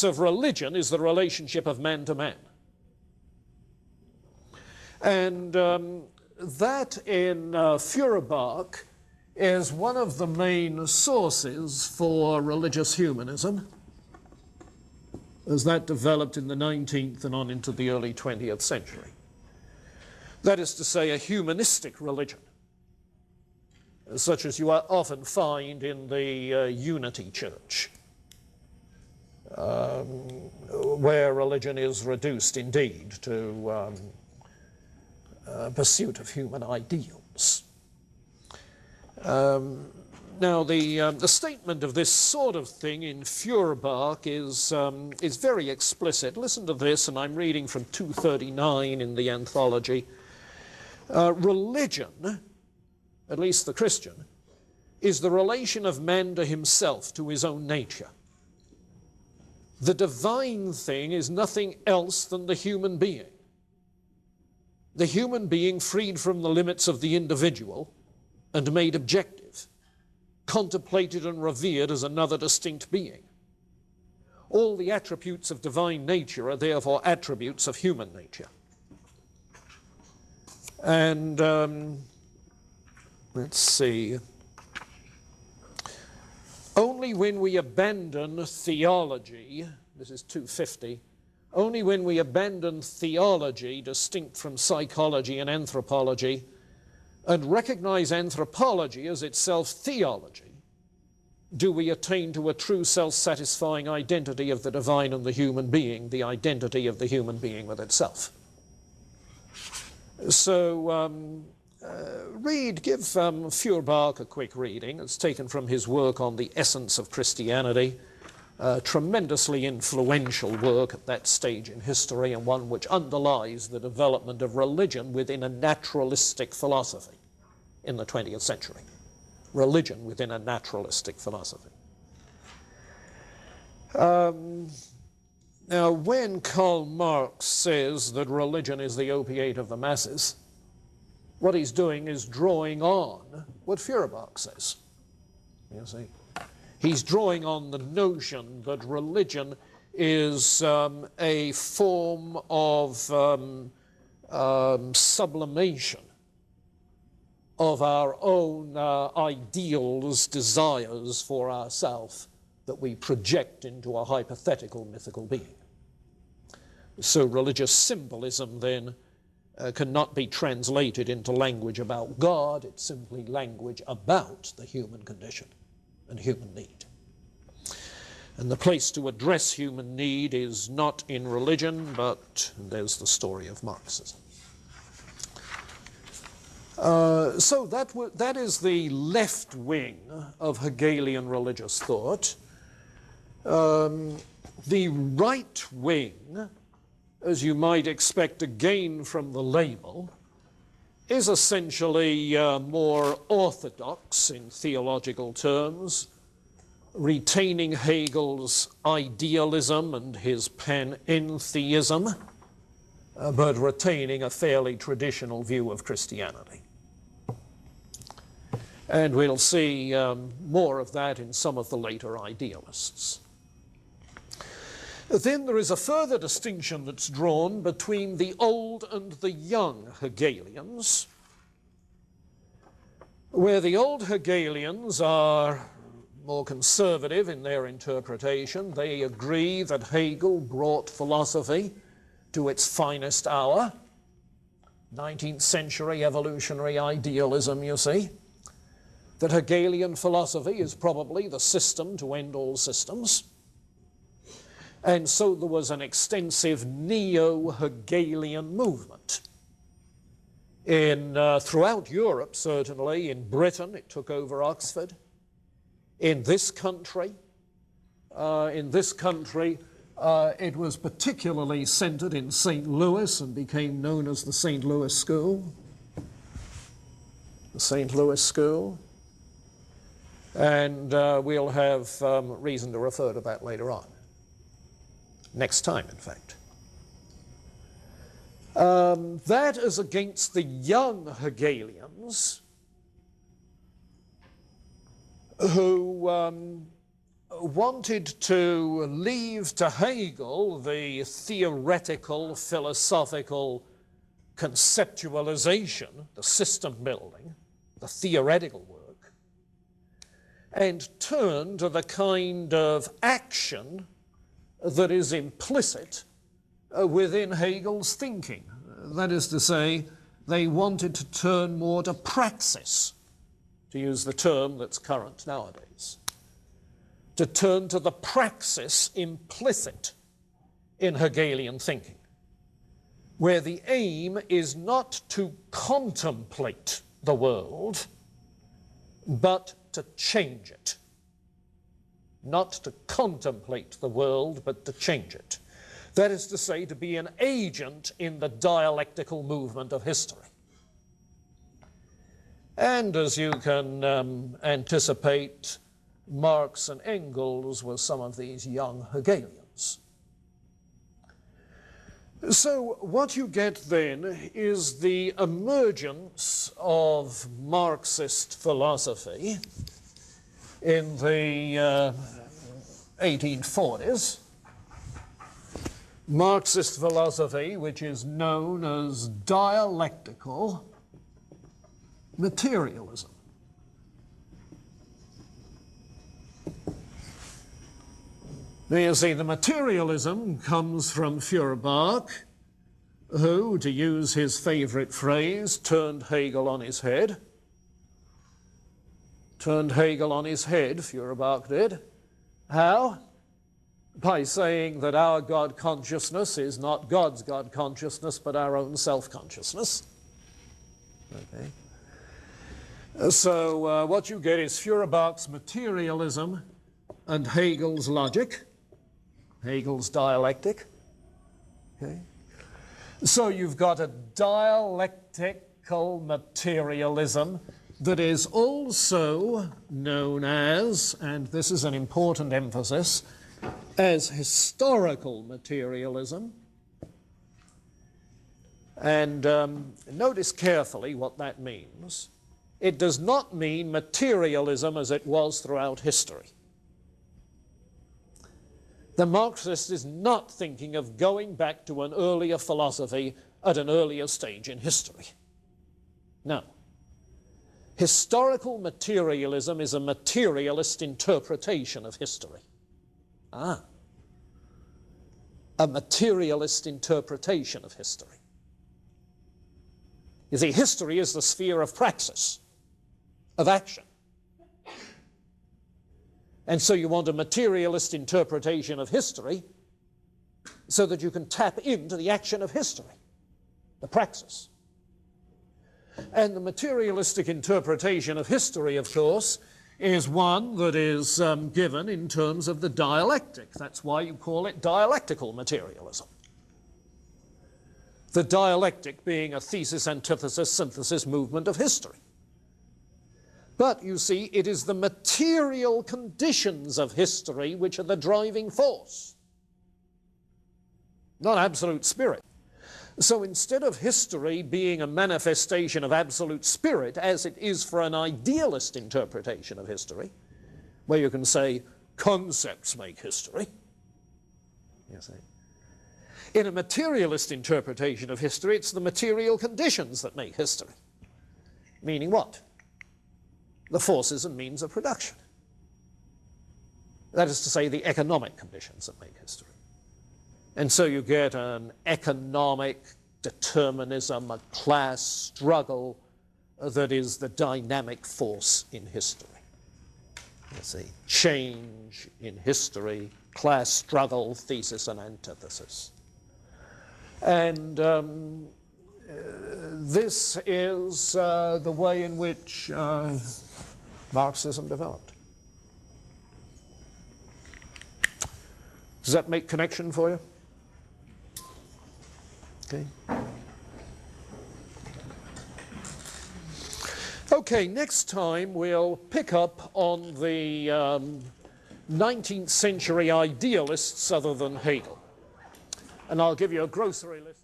of religion is the relationship of man to man. And that in Feuerbach is one of the main sources for religious humanism, as that developed in the 19th and on into the early 20th century. That is to say, a humanistic religion, such as you often find in the Unity Church, where religion is reduced indeed to pursuit of human ideals. Now, the statement of this sort of thing in Feuerbach is very explicit. Listen to this, and I'm reading from 239 in the anthology. Religion, at least the Christian, is the relation of man to himself, to his own nature. The divine thing is nothing else than the human being. The human being freed from the limits of the individual and made objective, contemplated and revered as another distinct being. All the attributes of divine nature are therefore attributes of human nature. And let's see. Only when we abandon theology, this is 250, only when we abandon theology distinct from psychology and anthropology and recognize anthropology as itself theology, do we attain to a true self-satisfying identity of the divine and the human being, the identity of the human being with itself. So give Feuerbach a quick reading. It's taken from his work on the essence of Christianity, tremendously influential work at that stage in history, and one which underlies the development of religion within a naturalistic philosophy in the 20th century. Religion within a naturalistic philosophy. Now, when Karl Marx says that religion is the opiate of the masses, what he's doing is drawing on what Feuerbach says. You see, he's drawing on the notion that religion is a form of sublimation of our own ideals, desires for ourselves, that we project into a hypothetical mythical being. So religious symbolism then cannot be translated into language about God. It's simply language about the human condition and human need. And the place to address human need is not in religion, but there's the story of Marxism. So that is the left wing of Hegelian religious thought. The right wing, as you might expect again from the label, is essentially more orthodox in theological terms, retaining Hegel's idealism and his panentheism, but retaining a fairly traditional view of Christianity. And we'll see more of that in some of the later idealists. Then there is a further distinction that's drawn between the old and the young Hegelians, where the old Hegelians are more conservative in their interpretation. They agree that Hegel brought philosophy to its finest hour. 19th century evolutionary idealism, you see. That Hegelian philosophy is probably the system to end all systems. And so there was an extensive neo-Hegelian movement throughout Europe, certainly. In Britain, it took over Oxford. In this country, it was particularly centered in St. Louis and became known as the St. Louis School. The St. Louis School. And we'll have reason to refer to that later on. Next time, in fact. That is against the young Hegelians who wanted to leave to Hegel the theoretical, philosophical conceptualization, the system building, the theoretical work, and turn to the kind of action that is implicit within Hegel's thinking. That is to say, they wanted to turn more to praxis, to use the term that's current nowadays, to turn to the praxis implicit in Hegelian thinking, where the aim is not to contemplate the world, but to change it. Not to contemplate the world, but to change it. That is to say, to be an agent in the dialectical movement of history. And as you can anticipate, Marx and Engels were some of these young Hegelians. So what you get then is the emergence of Marxist philosophy in the 1840s. Marxist philosophy, which is known as dialectical materialism. Now you see, the materialism comes from Feuerbach, who, to use his favorite phrase, turned Hegel on his head. Turned Hegel on his head, Feuerbach did. How? By saying that our God consciousness is not God's God consciousness, but our own self-consciousness. Okay. So what you get is Feuerbach's materialism and Hegel's logic, Hegel's dialectic. Okay. So you've got a dialectical materialism that is also known as, and this is an important emphasis, as historical materialism. And notice carefully what that means. It does not mean materialism as it was throughout history. The Marxist is not thinking of going back to an earlier philosophy at an earlier stage in history. No. Historical materialism is a materialist interpretation of history. A materialist interpretation of history. You see, history is the sphere of praxis, of action. And so you want a materialist interpretation of history so that you can tap into the action of history, the praxis. And the materialistic interpretation of history, of course, is one that is given in terms of the dialectic. That's why you call it dialectical materialism. The dialectic being a thesis, antithesis, synthesis movement of history. But, you see, it is the material conditions of history which are the driving force, not absolute spirit. So instead of history being a manifestation of absolute spirit, as it is for an idealist interpretation of history, where you can say concepts make history, you see, in a materialist interpretation of history, it's the material conditions that make history. Meaning what? The forces and means of production. That is to say, the economic conditions that make history. And so you get an economic determinism, a class struggle that is the dynamic force in history. You see, change in history, class struggle, thesis and antithesis. And this is the way in which Marxism developed. Does that make connection for you? Okay. Okay, next time we'll pick up on the 19th century idealists other than Hegel. And I'll give you a grocery list.